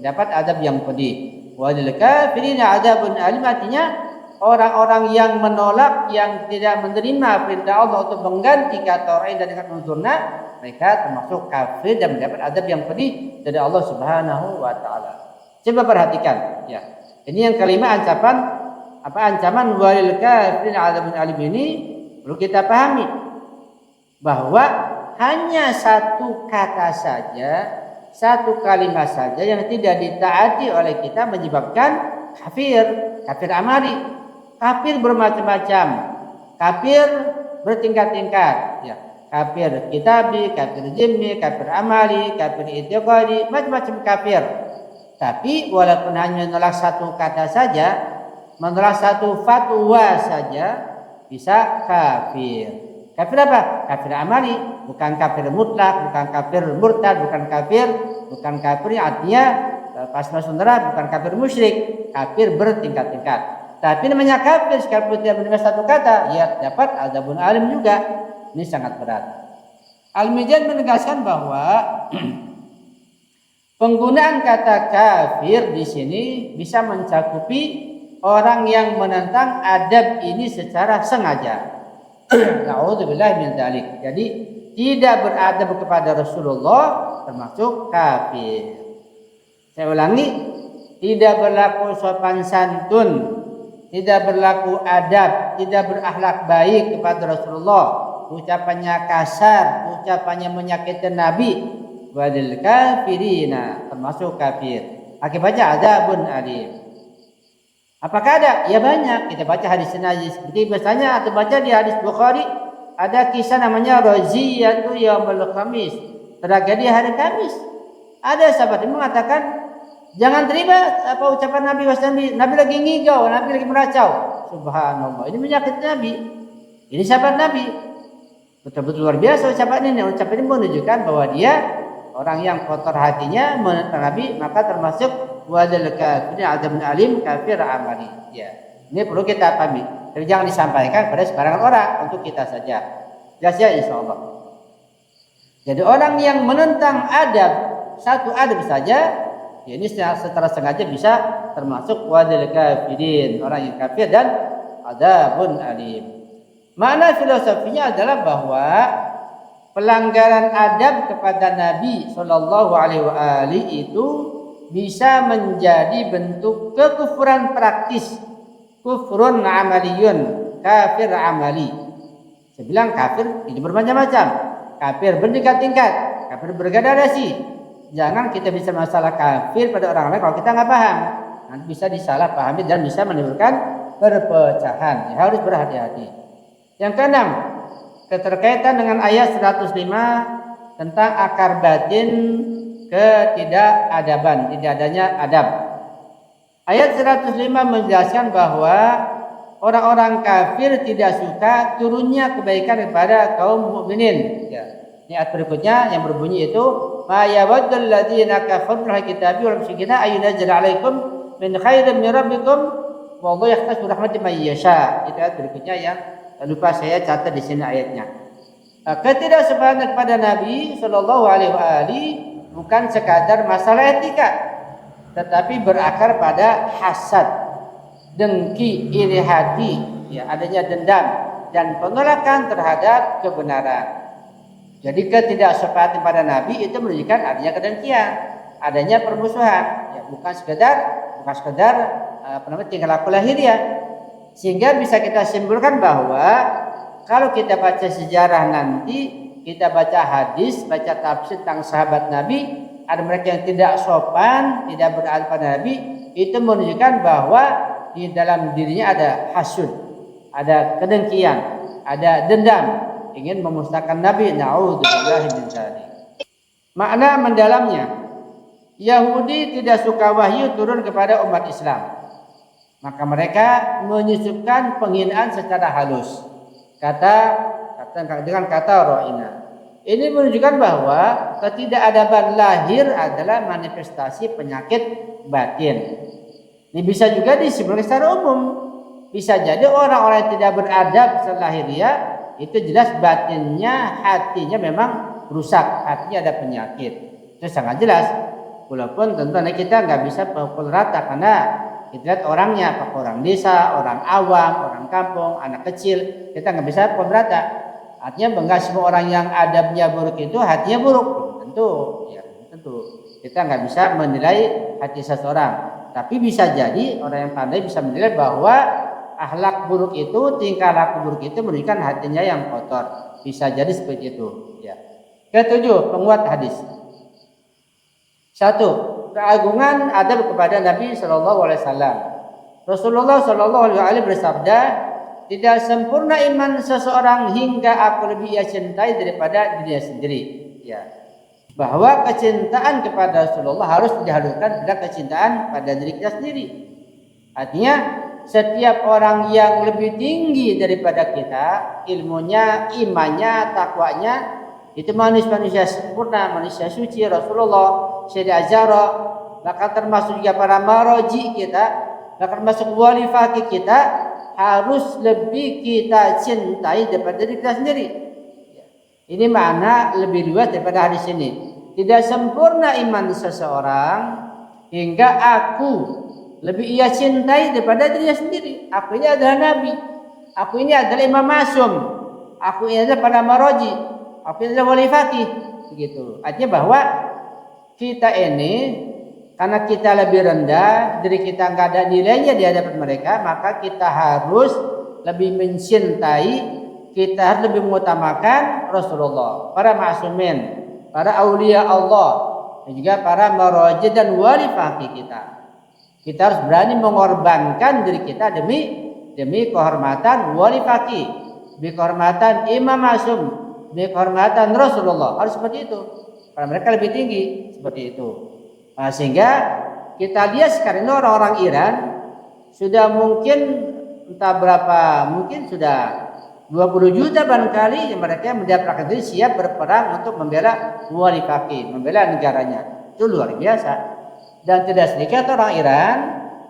dapat azab yang pedih. Walil kafirin adzabun alim artinya orang-orang yang menolak, yang tidak menerima perintah Allah untuk mengganti kata ra'ina dengan unzurna, mereka termasuk kafir dan mendapat azab yang pedih dari Allah Subhanahu wa taala. Coba perhatikan ya. Ini yang kelima, ancaman walil kafirin adzabun alim ini perlu kita pahami bahwa hanya satu kata saja, satu kalimat saja yang tidak ditaati oleh kita menyebabkan kafir amali, kafir bermacam-macam, kafir bertingkat-tingkat ya. Kafir kitabi, kafir zimmi, kafir amali, kafir i'tiqadi, macam-macam kafir. Tapi walaupun hanya menolak satu kata saja, menolak satu fatwa saja, bisa kafir. Kafir apa? Kafir amali, bukan kafir mutlak, bukan kafir murtad, bukan kafir artinya pas masuk neraka, bukan kafir musyrik, kafir bertingkat-tingkat. Tapi namanya kafir sekalipun tidak menerima satu kata, ya dapat adzabun alim juga. Ini sangat berat. Al-Mizan menegaskan bahwa penggunaan kata kafir di sini bisa mencakupi orang yang menentang adab ini secara sengaja. Na'udzubillah min dzalik. Jadi tidak beradab kepada Rasulullah termasuk kafir. Saya ulangi, tidak berlaku sopan santun, tidak berlaku adab, tidak berakhlak baik kepada Rasulullah, ucapannya kasar, ucapannya menyakitkan Nabi, wadil kafirina termasuk kafir. Akibatnya adzabun alim. Apakah ada? Ya banyak. Kita baca hadis ini seperti biasanya atau baca di hadis Bukhari, ada kisah namanya Raziyatu Yaumul Khamis, tragedi hari Kamis. Ada sahabat yang mengatakan, jangan terima apa ucapan Nabi wasallam. Nabi lagi ngigau, Nabi lagi meracau. Subhanallah, ini menyakiti Nabi. Ini sahabat Nabi. Betul-betul luar biasa ucapan ini. Ucapan ini menunjukkan bahwa dia orang yang kotor hatinya menentang Nabi, maka termasuk wadal kafirin adzabun alim, kafir amali. Ya, ini perlu kita pahami. Jadi jangan disampaikan pada sembarangan orang, untuk kita saja. Jelas ya insyaallah. Jadi orang yang menentang adab, satu adab saja, ya ini secara sengaja bisa termasuk wadal kafirin, orang yang kafir dan adzabun alim. Makna filosofinya adalah bahwa pelanggaran adab kepada Nabi Shallallahu Alaihi Wasallam itu bisa menjadi bentuk kekufuran praktis, kufrun amaliyun, kafir amali. Saya bilang kafir itu bermacam-macam, kafir bertingkat-tingkat, kafir bergradasi. Jangan kita bisa masalah kafir pada orang lain kalau kita nggak paham, nanti bisa disalahpahami dan bisa menimbulkan perpecahan. Ya, harus berhati-hati. Yang keenam, keterkaitan dengan ayat 105 tentang akar batin ketidakadaban, tidak adanya adab. Ayat 105 menjelaskan bahwa orang-orang kafir tidak suka turunnya kebaikan kepada kaum mukminin. Ya. Ini ayat berikutnya yang berbunyi itu, ma yawaddul ladzina kafaru bil kitabi wal musyrikiina ayyunzila 'alaikum min khairin min rabbikum wallahu yahtassu rahmatan man yasha. Itu ayat berikutnya yang lupa saya catat di sini ayatnya. Ketidaksempurnaan kepada Nabi Shallallahu Alaihi Wasallam bukan sekadar masalah etika, tetapi berakar pada hasad, dengki, iri hati, ya, adanya dendam dan penolakan terhadap kebenaran. Jadi ketidaksempurnaan pada Nabi itu menunjukkan adanya kedengkian, adanya permusuhan, ya, bukan sekedar tingkah laku lahiriah. Sehingga bisa kita simpulkan bahwa kalau kita baca sejarah nanti, kita baca hadis, baca tafsir tentang sahabat Nabi, ada mereka yang tidak sopan, tidak beradab pada Nabi, itu menunjukkan bahwa di dalam dirinya ada hasud, ada kedengkian, ada dendam, ingin memusnahkan Nabi. Na'udzubillahi min dzalik. Makna mendalamnya, Yahudi tidak suka wahyu turun kepada umat Islam. Maka mereka menyusupkan penghinaan secara halus. Dengan kata ra'ina. Ini menunjukkan bahwa ketidakadaban lahir adalah manifestasi penyakit batin. Ini bisa juga disebutkan secara umum. Bisa jadi orang-orang yang tidak beradab setelah lahiriah itu jelas batinnya, hatinya memang rusak, hatinya ada penyakit. Itu sangat jelas. Walaupun tentu kita nggak bisa pukul rata karena kita lihat orangnya, apakah orang desa, orang awam, orang kampung, anak kecil, kita nggak bisa pukul rata. Artinya enggak semua orang yang adabnya buruk itu hatinya buruk, tentu. Kita nggak bisa menilai hati seseorang. Tapi bisa jadi orang yang pandai bisa menilai bahwa akhlak buruk itu, tingkah laku buruk itu menunjukkan hatinya yang kotor. Bisa jadi seperti itu. Ya. Ketujuh, penguat hadis. 1. Keagungan adab kepada Nabi Shallallahu Alaihi Wasallam. Rasulullah Shallallahu Alaihi Wasallam bersabda, tidak sempurna iman seseorang hingga aku lebih ia cintai daripada dirinya sendiri. Ya. Bahwa kecintaan kepada Rasulullah harus dihadirkan pada kecintaan pada diri kita sendiri. Artinya setiap orang yang lebih tinggi daripada kita, ilmunya, imannya, takwanya, itu manusia sempurna, manusia suci, Rasulullah, Syekh Azhar, bahkan termasuk juga para maroji kita, bahkan termasuk wali fakih kita, harus lebih kita cintai daripada diri kita sendiri. Ini makna lebih luas daripada hadis ini. Tidak sempurna iman seseorang hingga aku lebih ia cintai daripada dirinya sendiri. Aku ini adalah Nabi, aku ini adalah Imam Masum, aku ini adalah para maroji, aku ini adalah wali fakih. Begitu. Artinya bahwa kita ini karena kita lebih rendah, diri kita nggak ada nilainya di hadapan mereka, maka kita harus lebih mencintai, kita harus lebih mengutamakan Rasulullah, para ma'sumin, para aulia Allah, dan juga para marajid dan wali fakih kita. Kita harus berani mengorbankan diri kita demi kehormatan wali fakih, demi kehormatan Imam Ma'sum, demi kehormatan Rasulullah. Harus seperti itu. Karena mereka lebih tinggi seperti itu. Nah, sehingga kita lihat sekarang ini orang-orang Iran sudah mungkin entah berapa, mungkin sudah 20 juta barangkali yang mereka mendapatkan diri siap berperang untuk membela wali fakih, membela negaranya. Itu luar biasa. Dan tidak sedikit orang Iran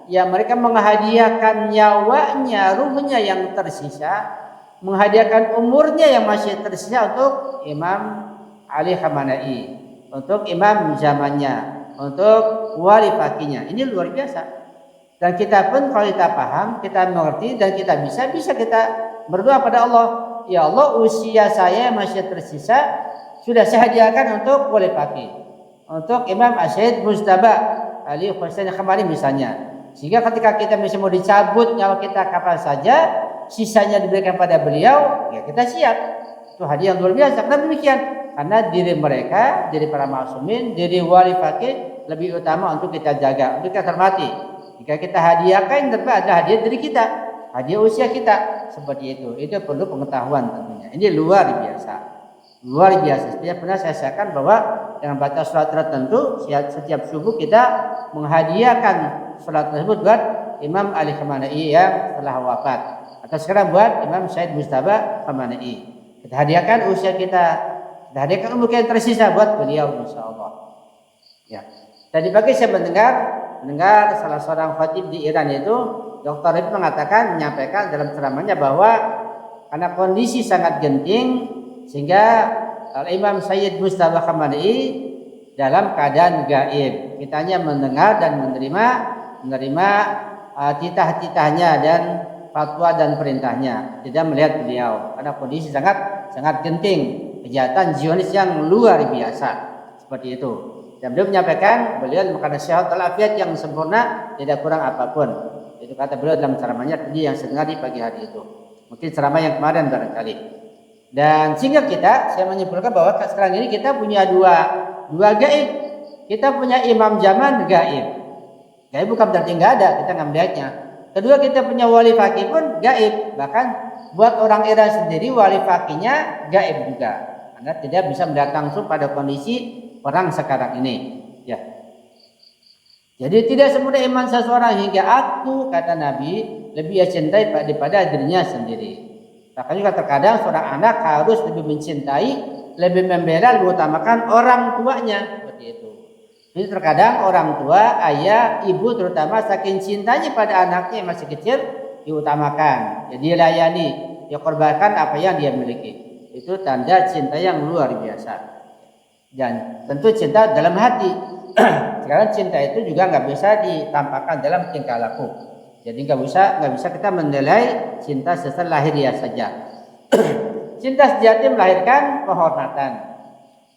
yang mereka menghadiahkan nyawanya, ruhnya yang tersisa, menghadiahkan umurnya yang masih tersisa untuk Imam Ali Khamenei, untuk imam zamannya, untuk wali fakihnya. Ini luar biasa. Dan kita pun kalau kita paham, kita mengerti dan kita bisa kita berdoa pada Allah, ya Allah, usia saya masih tersisa sudah saya hadiahkan untuk wali fakih, untuk Imam Asyid Mujtaba Ali Husain Khamenei misalnya. Sehingga ketika kita bisa mau dicabut nyawa kita kapan saja, sisanya diberikan pada beliau, ya kita siap. Itu hadiah yang luar biasa. Kenapa demikian? Karena diri mereka, diri para ma'sumin, diri wali fakih lebih utama untuk kita jaga, untuk kita hormati. Jika kita hadiahkan, tentu ada hadiah dari kita, hadiah usia kita, seperti itu. Itu perlu pengetahuan tentunya. Ini luar biasa, luar biasa. Setiap pernah saya sampaikan bahwa dengan baca sholat tertentu, setiap subuh kita menghadiahkan sholat tersebut buat Imam Ali Khamenei yang telah wafat, atau sekarang buat Imam Syed Mujtaba Khamenei. Kita hadiahkan usia kita. Dan hadiahkan umur yang tersisa buat beliau, insya Allah. Ya. Tadi pagi saya mendengar salah seorang khatib di Iran itu, Dr. Rif menyampaikan dalam ceramahnya bahwa karena kondisi sangat genting sehingga Imam Syed Mujtaba Khamenei dalam keadaan gaib. Kita hanya mendengar dan menerima titah-titahnya dan fatwa dan perintahnya, tidak melihat beliau karena kondisi sangat genting. Kejahatan Zionis yang luar biasa seperti itu. Dan beliau menyampaikan beliau karena sehat walafiat yang sempurna, tidak kurang apapun. Itu kata beliau dalam ceramahnya tadi yang saya dengar di pagi hari itu. Mungkin ceramah yang kemarin barangkali. Dan sehingga saya menyimpulkan bahwa sekarang ini kita punya dua gaib. kita punya imam zaman gaib. Gaib bukan berarti nggak ada, kita nggak melihatnya. Kedua, kita punya wali fakih pun gaib. Bahkan buat orang Iran sendiri wali fakihnya gaib juga. Anda tidak bisa melihat langsung pada kondisi orang sekarang ini. Ya. Jadi tidak semudah iman seseorang hingga aku, kata Nabi, lebih ia cintai daripada dirinya sendiri. Bahkan juga terkadang seorang anak harus lebih mencintai, lebih membela, lebih utamakan orang tuanya, seperti itu. Jadi terkadang orang tua, ayah, ibu terutama saking cintanya pada anaknya yang masih kecil, diutamakan, dia layani, dia korbankan apa yang dia miliki. Itu tanda cinta yang luar biasa. Dan tentu cinta dalam hati. Sekarang cinta itu juga nggak bisa ditampakkan dalam tingkah laku. Jadi nggak bisa kita menilai cinta setelah lahiriah saja. Cinta sejati melahirkan kehormatan.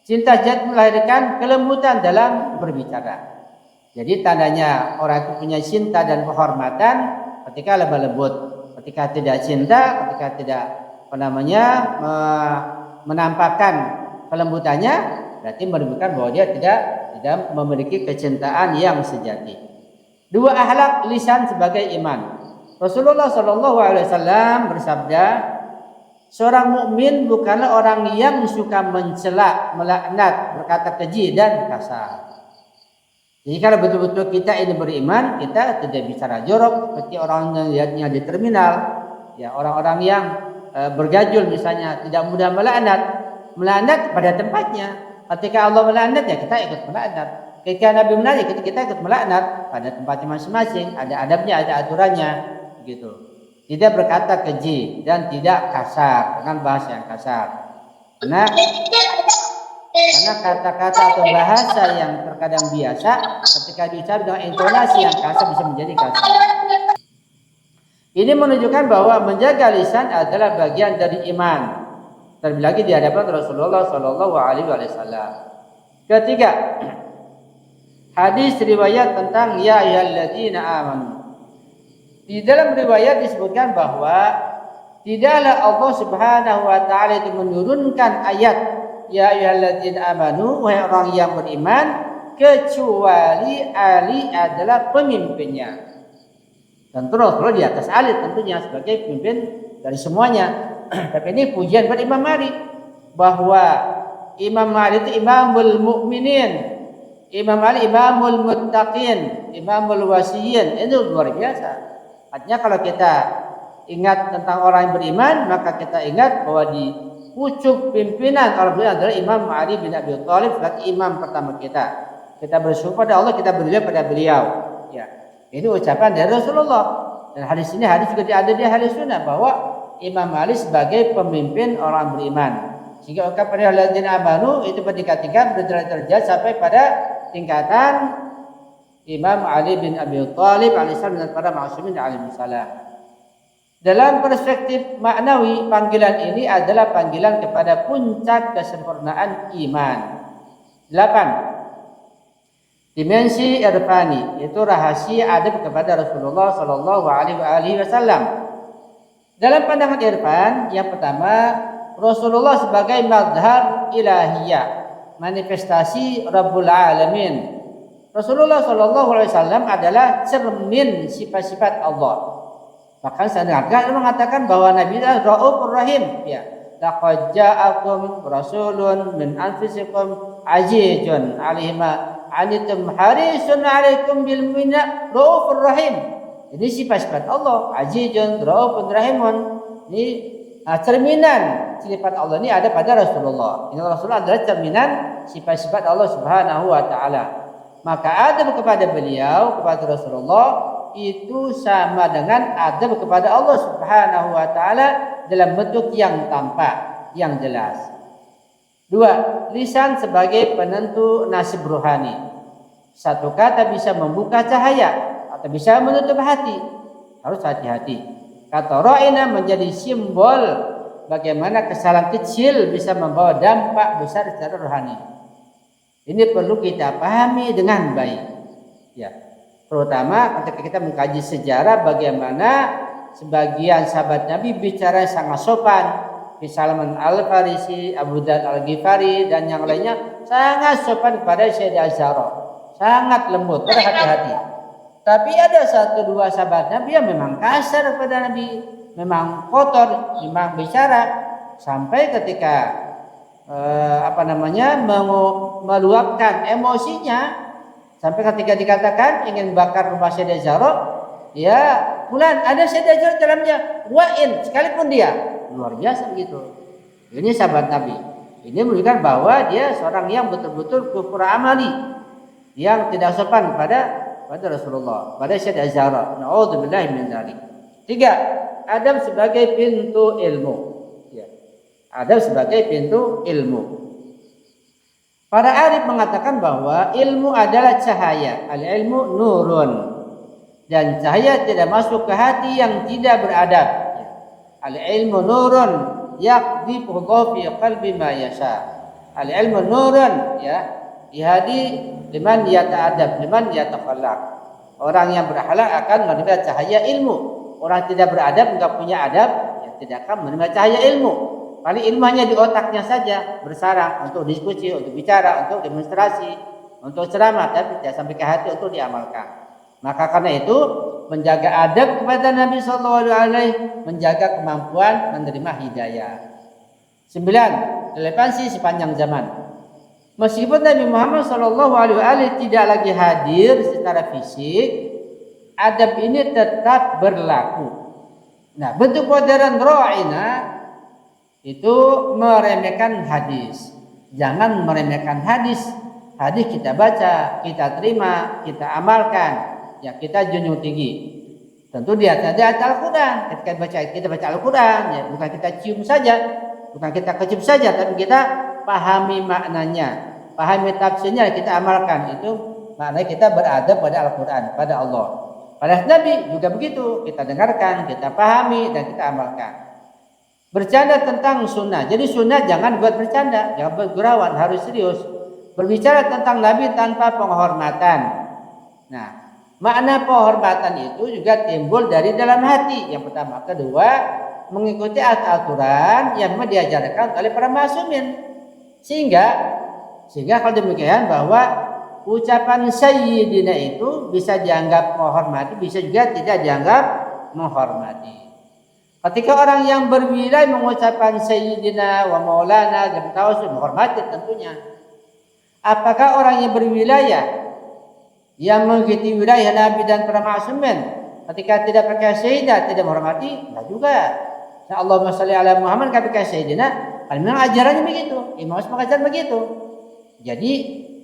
Cinta sejati melahirkan kelembutan dalam berbicara. Jadi tandanya orang itu punya cinta dan kehormatan ketika lemah lembut. Ketika tidak cinta, ketika tidak menampakkan kelembutannya, berarti menunjukkan bahwa dia tidak memiliki kecintaan yang sejati. Dua, akhlak lisan sebagai iman. Rasulullah Shallallahu Alaihi Wasallam bersabda, seorang mukmin bukanlah orang yang suka mencela, melaknat, berkata keji dan kasar. Jadi kalau betul-betul kita ini beriman, kita tidak bicara jorok seperti orang yang lihatnya di terminal, ya orang-orang yang bergajul misalnya, tidak mudah melaknat pada tempatnya. Ketika Allah melaknat, ya kita ikut melaknat. Ketika Nabi melaknat, kita ikut melaknat pada tempatnya masing-masing. Ada adabnya, ada aturannya, gitu. Tidak berkata keji dan tidak kasar dengan bahasa yang kasar. Karena kata-kata atau bahasa yang terkadang biasa, ketika diucap dengan intonasi yang kasar bisa menjadi kasar. Ini menunjukkan bahwa menjaga lisan adalah bagian dari iman. Terlebih lagi di hadapan Rasulullah Shallallahu Alaihi Wasallam. Ketiga, hadis riwayat tentang ya ayyuhalladzina amanu. Di dalam riwayat disebutkan bahwa tidaklah Allah Subhanahu wa taala itu menurunkan ayat ya ayyuhalladzina amanu, wahai orang yang beriman, kecuali Ali adalah pemimpinnya. Tentu Rasulullah di atas Ali tentunya sebagai pemimpin dari semuanya. Tapi ini pujian buat Imam Ali bahwa Imam Ali itu imamul mukminin, Imam Ali imamul muttaqin, imamul wasiyin. Itu luar biasa. Artinya kalau kita ingat tentang orang yang beriman, maka kita ingat bahwa di pucuk pimpinan orang beriman adalah Imam Ali bin Abi Thalib sebagai imam pertama kita. Kita bersyukur pada Allah, kita beriman pada beliau. Ya, ini ucapan dari Rasulullah. Dan hadis ini juga ada di hadis sunnah bahwa Imam Ali sebagai pemimpin orang beriman. Sehingga ungkapan alladzina amanu itu bertingkat-tingkat berderajat sampai pada tingkatan Imam Ali bin Abi Thalib alaihissalam dan para ma'sumin alaihissalam. Dalam perspektif maknawi, panggilan ini adalah panggilan kepada puncak kesempurnaan iman. 8. Dimensi irfani, yaitu rahasia adab kepada Rasulullah Shallallahu Alaihi Wasallam. Dalam pandangan irfan, yang pertama, Rasulullah sebagai mazhar ilahiyah, manifestasi Rabbul Alamin. Rasulullah Shallallahu Alaihi Wasallam adalah cermin sifat-sifat Allah. Bahkan saya dengar mengatakan bahwa Nabi adalah Raufur Rahim. Ya, laqad ja'akum rasulun min anfusikum azizun 'alaihi ma anitum harisun 'alaikum bil mu'minina Raufur Rahim. Ini sifat-sifat Allah, Azizun, Raufun, Rahimun. Ini cerminan sifat Allah ini ada pada Rasulullah. Ini Rasulullah adalah cerminan sifat-sifat Allah Subhanahu wa taala. Maka adab kepada beliau, kepada Rasulullah itu sama dengan adab kepada Allah Subhanahu wa taala dalam bentuk yang tampak, yang jelas. 2. Lisan sebagai penentu nasib rohani. Satu kata bisa membuka cahaya, bisa menutup hati, harus hati-hati. Kata ra'ina menjadi simbol bagaimana kesalahan kecil bisa membawa dampak besar secara rohani. Ini perlu kita pahami dengan baik. Ya, terutama ketika kita mengkaji sejarah bagaimana sebagian sahabat Nabi bicara sangat sopan. Salman Al-Farisi, Abu Dzar Al-Ghifari dan yang lainnya sangat sopan kepada Sayyidah Zahra. sangat lembut, berhati-hati. Tapi ada satu dua sahabat Nabi yang memang kasar kepada Nabi, memang kotor, memang bicara sampai ketika meluapkan emosinya, sampai ketika dikatakan ingin bakar rumah Sayyidah Zahra, ya fulan ada Sayyidah Zahra dalamnya, wain sekalipun dia, luar biasa begitu. Ini sahabat Nabi. Ini menunjukkan bahwa dia seorang yang betul-betul kufur amali, yang tidak sopan pada Rasulullah, pada Sayyidah Zahra. Na'udzubillahi min dzalik. 3. Adab sebagai pintu ilmu. Ya. Adab sebagai pintu ilmu. Para arif mengatakan bahwa ilmu adalah cahaya. Al-ilmu nurun. Dan cahaya tidak masuk ke hati yang tidak beradab. Ya. Al-ilmu nurun yaqdhifu fi qalbi ma yasha. Al-ilmu nurun, ya, yahdi liman yata'adab, liman yatakhallaq. Orang yang berakhlak akan menerima cahaya ilmu. Orang tidak beradab, enggak punya adab, ya tidak akan menerima cahaya ilmu. Paling ilmu hanya di otaknya saja, bersarang untuk diskusi, untuk bicara, untuk demonstrasi, untuk ceramah, tapi tidak sampai ke hati untuk diamalkan. Maka karena itu menjaga adab kepada Nabi sallallahu alaihi wasallam, menjaga kemampuan menerima hidayah. 9. Relevansi sepanjang zaman. Meskipun Nabi Muhammad sallallahu alaihi wasallam tidak lagi hadir secara fisik, adab ini tetap berlaku. Nah, bentuk modern ra'ina itu meremehkan hadis. Jangan meremehkan hadis. Hadis kita baca, kita terima, kita amalkan. Ya, kita junjung tinggi. Tentu dia ada Al-Quran. Ketika kita baca Al-Quran, ya bukan kita cium saja, bukan kita kecium saja, tapi kita pahami maknanya, pahami tafsirnya, kita amalkan. Itu maknanya kita beradab pada Al-Quran, pada Allah. Pada Nabi juga begitu. Kita dengarkan, kita pahami, dan kita amalkan. Bercanda tentang sunnah. Jadi sunnah jangan buat bercanda, jangan buat gurauan, harus serius. Berbicara tentang Nabi tanpa penghormatan. Nah, makna penghormatan itu juga timbul dari dalam hati. Yang pertama. Kedua, mengikuti aturan yang memang diajarkan oleh para ma'sumin. Sehingga kalau demikian bahwa ucapan sayyidina itu bisa dianggap menghormati, bisa juga tidak dianggap menghormati. Ketika orang yang berwilayah mengucapkan sayyidina wa maulana dan tawasul, menghormati tentunya. Apakah orang yang berwilayah yang mengikuti wilayah Nabi dan para ma'sumin ketika tidak pakai sayyidah tidak menghormati? Enggak juga. Nah, Allahumma shalli ala Muhammad kan pakai sayyidina, kan memang ajarannya begitu, Imam mengajar begitu. Jadi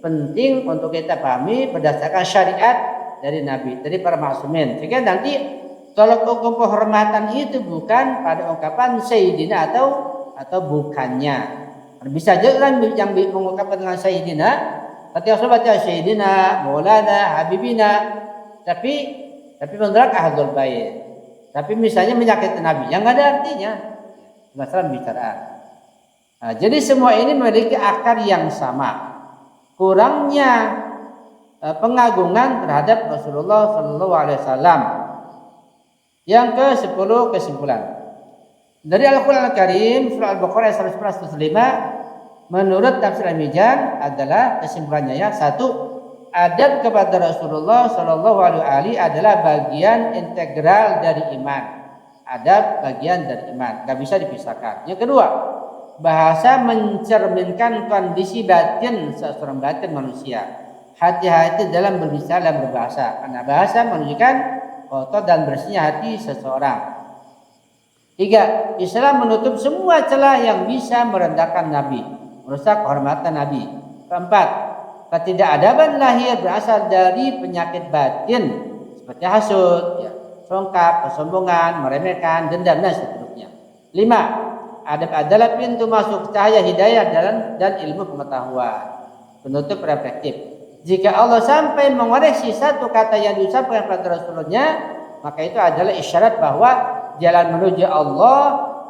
penting untuk kita pahami berdasarkan syariat dari Nabi, dari para ma'sumin. Sehingga nanti tolak ukur penghormatan itu bukan pada ungkapan sayyidina atau bukannya. Bisa juga yang mengungkapkan dengan sayyidina, ketika sudah baca sayyidina, maulana, habibina, tapi menolak ahlul bait. Tapi misalnya menyakiti Nabi, yang enggak ada artinya. Masalah bicaraan. Nah, jadi semua ini memiliki akar yang sama. Kurangnya pengagungan terhadap Rasulullah sallallahu alaihi wasallam. Yang ke-10 kesimpulan. Dari Al-Qur'an Al-Karim surah Al-Baqarah 115 menurut tafsir Al-Mizan adalah kesimpulannya ya. 1. Adab kepada Rasulullah sallallahu alaihi adalah bagian integral dari iman. Adab bagian dari iman, enggak bisa dipisahkan. Yang kedua, bahasa mencerminkan kondisi batin seseorang, batin manusia. Hati-hati dalam berbicara dan berbahasa, karena bahasa menunjukkan kotor dan bersihnya hati seseorang. 3. Islam menutup semua celah yang bisa merendahkan Nabi, merusak kehormatan Nabi. 4. Ketidakadaban lahir berasal dari penyakit batin seperti hasud, ya, songkap, kesombongan, meremehkan, dendam dan seterusnya. 5. Adab adalah pintu masuk cahaya hidayah dan ilmu pengetahuan. Penutup reflektif. Jika Allah sampai mengoreksi satu kata yang diucapkan pada Rasulnya, maka itu adalah isyarat bahwa jalan menuju Allah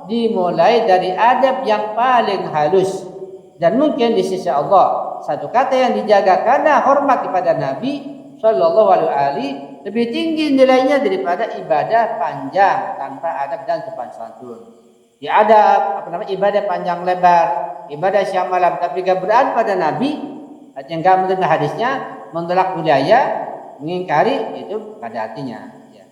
dimulai dari adab yang paling halus. Dan mungkin di sisi Allah satu kata yang dijaga karena hormat kepada Nabi Shallallahu Alaihi Wasallam lebih tinggi nilainya daripada ibadah panjang tanpa adab dan sopan santun. Di adab ibadah panjang lebar, ibadah siang malam, tapi gak beradab pada Nabi, yang gak mendengar hadisnya, menolak budaya, mengingkari itu pada artinya. Ya.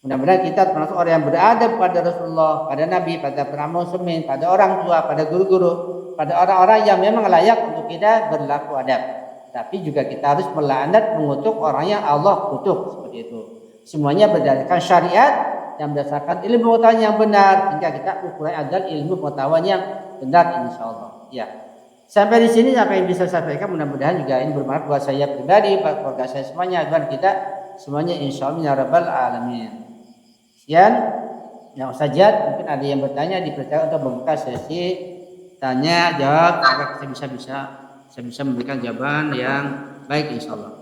Mudah-mudahan kita termasuk orang yang beradab pada Rasulullah, pada Nabi, pada para muslimin, pada orang tua, pada guru-guru, pada orang-orang yang memang layak untuk kita berlaku adab. Tapi juga kita harus melaknat, mengutuk orang yang Allah kutuk seperti itu. Semuanya berdasarkan syariat yang berdasarkan ilmu pengetahuan yang benar, sehingga kita ukuran adalah ilmu pengetahuan yang benar insyaallah. Ya. Sampai di sini apa yang bisa saya sampaikan, mudah-mudahan juga ini bermanfaat buat saya pribadi, buat keluarga saya semuanya, dan kita semuanya insyaallah ya rabbal alamin. Sekian yang saja, mungkin ada yang bertanya, dipersilakan untuk membuka sesi tanya jawab agar saya bisa memberikan jawaban yang baik insyaallah.